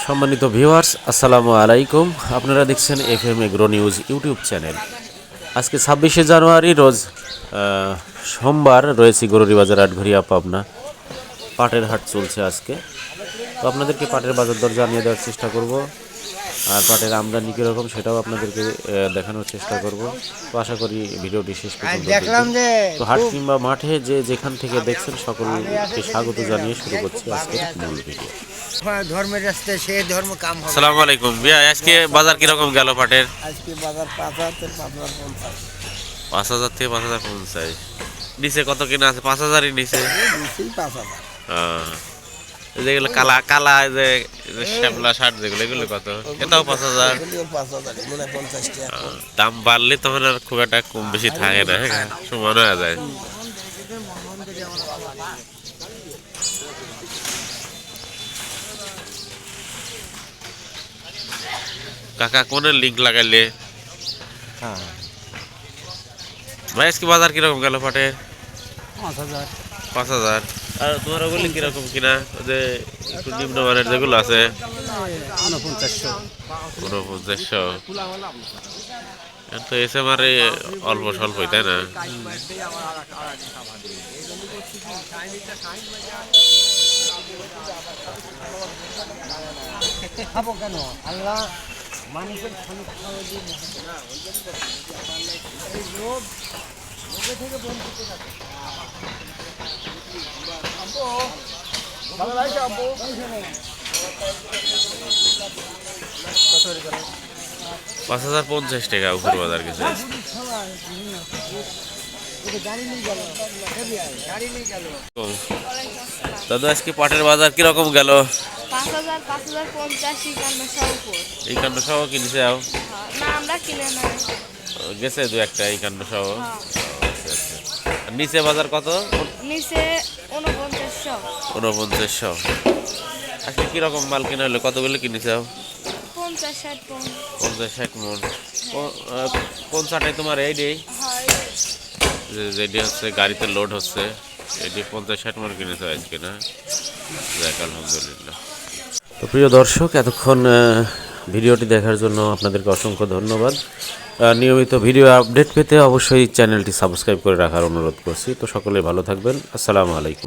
সম্মানিত ভিউয়ার্স, আসসালামু আলাইকুম। আপনারা দেখছেন FM agro news YouTube channel. আজকে 26শে জানুয়ারি রোজ সোমবার, রয়েছি গরুরি বাজার আটঘরিয়া পাবনা। পাটের হাট চলছে আজকে। তো আপনাদেরকে পাটের বাজার দর জানিয়ে দেওয়ার চেষ্টা করব, আর পাটের আমদানি কীরকম সেটাও আপনাদেরকে দেখানোর চেষ্টা করব। তো আশা করি ভিডিওটি শেষ পর্যন্ত দেখবেন। তো হাট কিংবা মাঠে যে যেখান থেকে দেখছেন সকলকে স্বাগত জানিয়ে শুরু করছি আজকের মূল ভিডিও। ধর্মের রাস্তায় সে ধর্ম কাম হবে। আসসালামু আলাইকুম ভাইয়া, আজকে বাজার কিরকম গেল পাটের? আজকে বাজার 5,000 থেকে 5,50। 5,000 থেকে 5,050। নিচে কত কিনা আছে? 5,000ই নিচে। নিচেই 5,000। যেগুলো কালা কালা যে শ্যামলা শার্ট যেগুলো, এগুলো কত? এটাও 5,000। এগুলিও 5,000, মনে 50 টাকা। দাম বাড়লে তখন আর খুব একটা কম বেশি থাকে না, হ্যাঁ, সমান হয়ে যায়। কাকা কোনের লিঙ্ক লাগাইলে? হ্যাঁ, ভাই আজকে বাজার কিরকম গেল পাটের? 5,000। 5,000। আর তোমার ওগুলি কিরকম কিনা? যে একটু নিম্নমানের যেগুলো আছে? 4900। তো এসে আমার অল্প স্বল্পই, তাই না? খাবো কেন? আল্লাহ মানুষের খানিক খাওয়া দিয়ে থেকে বঞ্চিত থাকে। 5,050 টাকা উপর বাজার গেছে। দাদা আজকে পাটের বাজার কিরকম গেল? 5,000, 5,050, 51 উপর। 51 সহ কিনছে? না, আমরা কিনে নাই। গেছে দু একটা 51 সহ। আর নিচে বাজার কত? নিচে 4900। 4900। আজকে কিরকম মাল কিনা হলো? কতগুলো কিনেছে? 50-60 পন। 50-60 মন। কোন চাটাই তোমার? এইটাই যেটি হচ্ছে গাড়িতে লোড হচ্ছে, এটি 50-60 মন কিনেছে আজকে, না? যাক, আলহামদুলিল্লাহ। তো প্রিয় দর্শক, এতক্ষণ ভিডিওটি দেখার জন্য আপনাদেরকে অসংখ্য ধন্যবাদ। নিয়মিত ভিডিও আপডেট পেতে অবশ্যই চ্যানেলটি সাবস্ক্রাইব করে রাখার অনুরোধ করছি। তো সকলে ভালো থাকবেন। আসসালামু আলাইকুম।